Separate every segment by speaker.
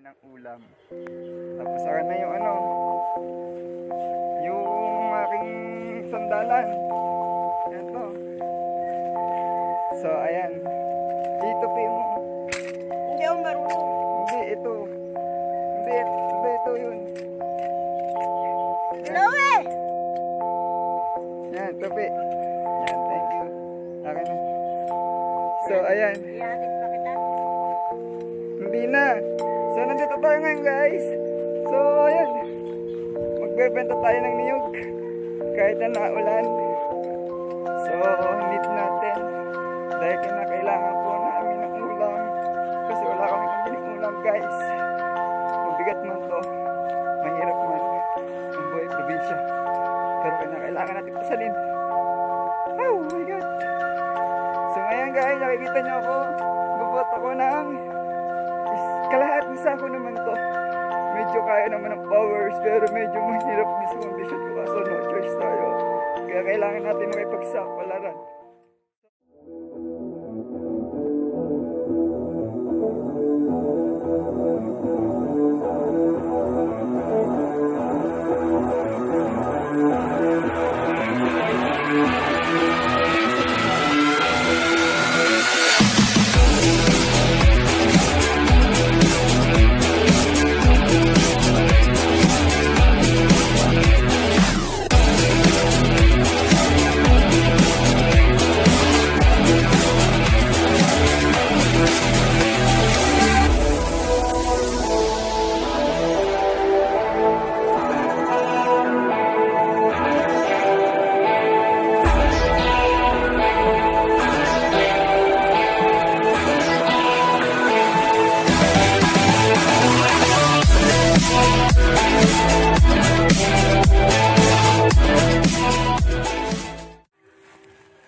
Speaker 1: ng ulam. Tapos saka na yung yung aking sandalan. Yan to. So ayan. Dito mo.
Speaker 2: Hindi ako marunong.
Speaker 1: Hindi, ito. Hindi, ito yun.
Speaker 2: Hello eh!
Speaker 1: Yan, tupi. Yan, thank you. Akin na. So ayan.
Speaker 2: Ihatid pa kita.
Speaker 1: Hindi na. So nandito tayo ngayon guys. So ayan. Magbebenta tayo ng niyog. Kahit na naulan. So need natin. Dahil kinakailangan po namin ng ulam. Kasi wala kami pambiling ulam guys. Mabigat man to. Mahirap man. Ang buhay probinsya. Pero kinakailangan natin pasalin. Oh my God. So ngayon guys, nakikita niyo ako. Bubot ako ng kalahating sako naman to. Medyo kaya naman ng powers pero medyo mahirap din sa condition ko kaso no choice tayo. Kaya kailangan natin makipagsapalaran.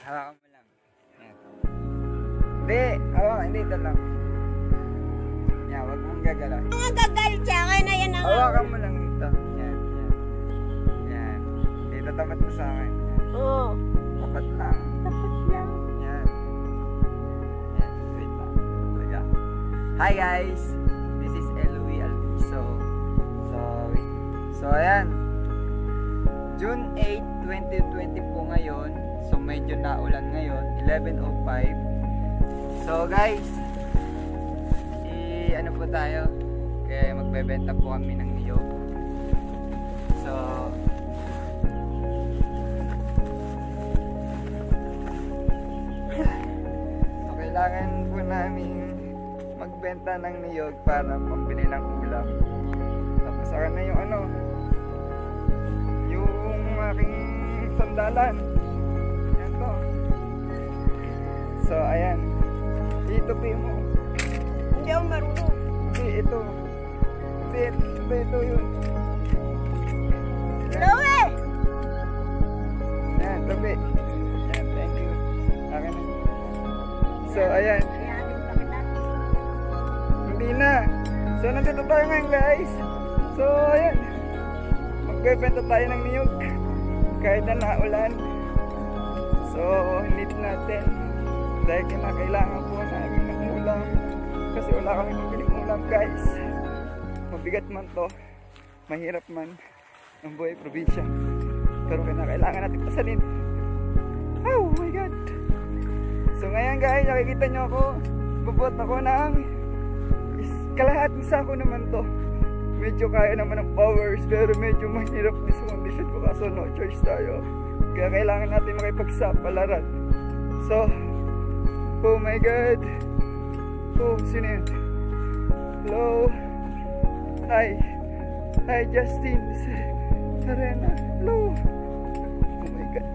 Speaker 1: Hawakan mo lang. Yan. Hindi, ito lang. Yan, huwag mong gagalaw.
Speaker 2: Ang gagalit siya, kaya na yan ang...
Speaker 1: Hawakan mo lang dito. Yan. Yan. Dito, tapat mo sa akin. Yan.
Speaker 2: Oo.
Speaker 1: Tapat lang.
Speaker 2: Tapat lang.
Speaker 1: Yan. Yan, wait lang. Talaga. Hi guys! This is Eloy Alviso. So ayan. June 8, 2020 po ngayon. So medyo naulan ngayon, 11:05. So guys, ano po tayo? Kaya magbebenta po kami ng niyog. So kailangan po namin magbenta ng niyog para pambili ng ulam. Tapos saka na yung yung aking sandalan. So ayan. Dito mo.
Speaker 2: Hindi ako marunong.
Speaker 1: Hindi, ito. Hindi, ito yun.
Speaker 2: Hello eh!
Speaker 1: Yan, tupi. Yan, thank you. Akin na. So ayan.
Speaker 2: Ihatid pa kita.
Speaker 1: Hindi na. So nandito tayo ngayon guys. So ayan. Magbebenta tayo ng niyog. Kahit na naulan. So need natin. Dahil kinakailangan po namin ng ulam. Kasi wala kami pambiling ulam guys. Mabigat man to. Mahirap man ang buhay probinsya. Pero kinakailangan natin pasalin. Oh my God. So ngayon guys, nakikita nyo ako. Bubot ako ng kalahating sako naman to. Medyo kaya naman ng powers pero medyo mahirap din sa condition ko kaso no choice tayo. Kaya kailangan natin makipagsapalaran. So oh my God. Oh, sino yun? Hello. Hi Justin. Arena. Hello. Oh my God.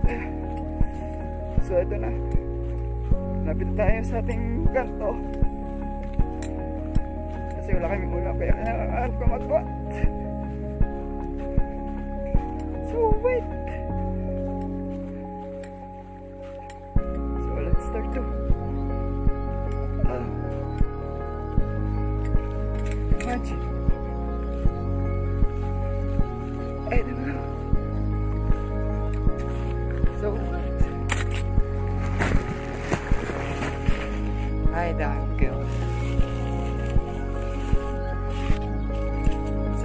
Speaker 1: So ito na. Lapit tayo sa ating kanto. Kasi wala kaming ulam kaya kailangan ko magbuhat. So wait. So let's start to. Imagine. I don't know. So what? Hi, damn girl.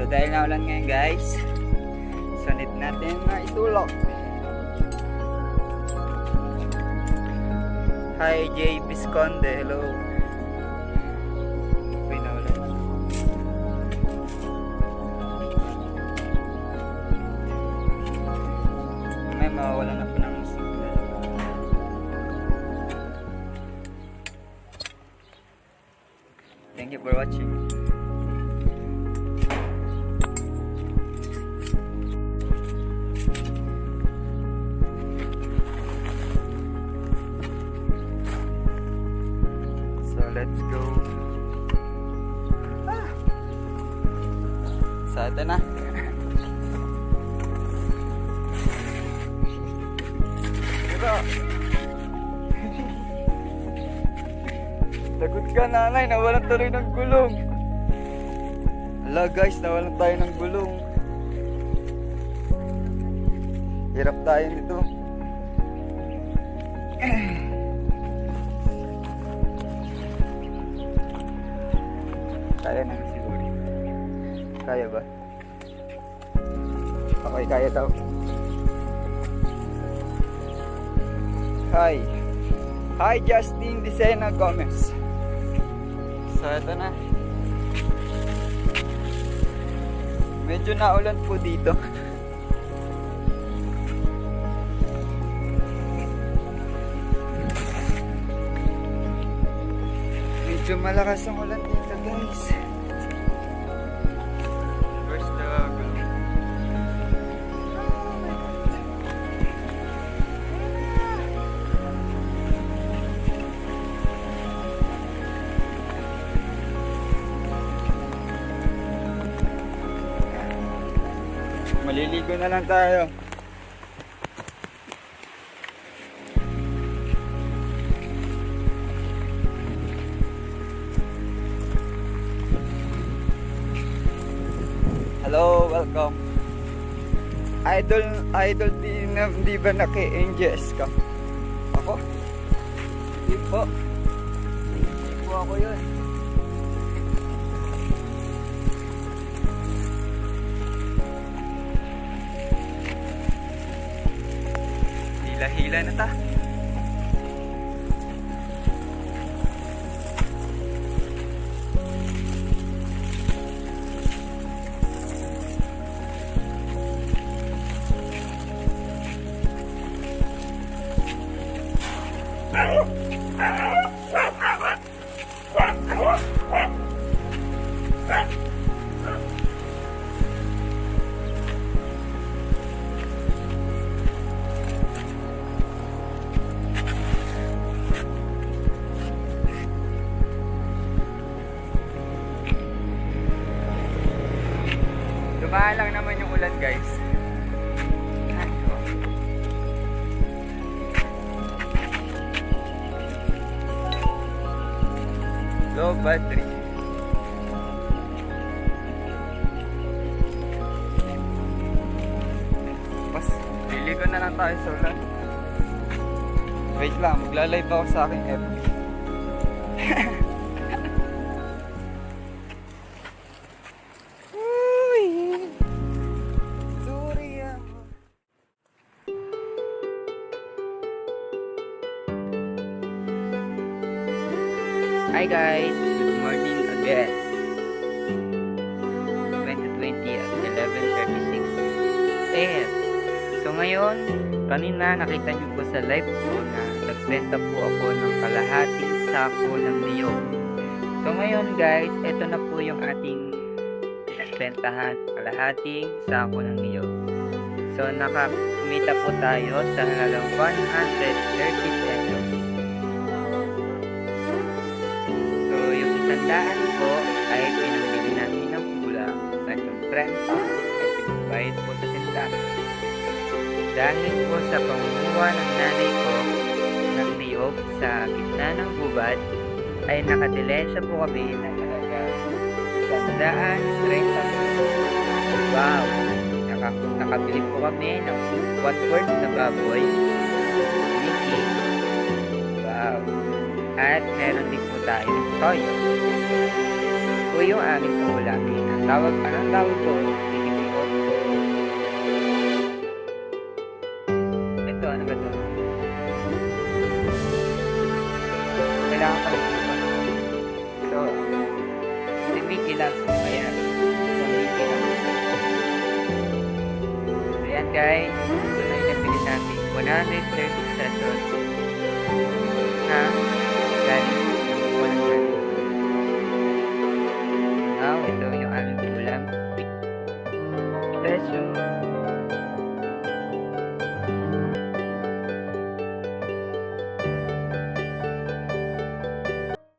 Speaker 1: dahil naulan ngayon guys, sunit natin na itulog. Hi J. Visconde, hello. Uy, naulan. May mawawala na po ng signal. Thank you for watching. So let's go. So ito na. Pero lagot ka nanay, nawalan tuloy ng gulong. Hala guys, nawalan tayo ng gulong. Hirap tayo nito. Kaya naman siguro. Kaya ba? Okay, kaya daw. Hi. Hi Justin Dicena Gomez. So ito na. Medyo naulan po dito. Medyo malakas ang ulan dito guys. Where's the gulong? Maliligo na lang tayo. Hello, welcome. Idol di ba naki-NGS ka? Ako? Hindi po. Hindi po ako yun. Hila-hila na ta. Dumaan lang naman yung ulan guys. Low battery. Mas liligo na lang tayo sa ulan. Wait lang, magla-live ako sa aking FB. Hi guys, good morning again. 2020 at 11:36 AM. So ngayon, kanina nakita niyo po sa live ko na nagbenta po ako ng kalahating sako ng niyog. So ngayon guys, ito na po yung ating bentahan, kalahating sako ng niyog. So nakakumita po tayo sa halagang 130 pesos. Tandaan ko ay pinambili namin ng ulam at yung renta ay pinagbayad po sa tindahan. Dahil po sa pamumuha ng nanay ko ng niyog sa gitna ng gubad ay nakadilensya po kami ng halaga 130 pesos. Wow! Nakabili po kami ng 1/4 na baboy, Mickey. Wow! At meron din po tayo toyo.
Speaker 3: po yung aming pangulamin. Ang tawag ko, ikot. Ito, ano ba ito? Kailangan pa rin ito. So, si Mickey lang. Ayan. So, Mickey lang. So, yan guys. Ito na yung nabili natin. 130 pesos. Na galing sa walang galing. Now, ito yung aming ulam. Peso.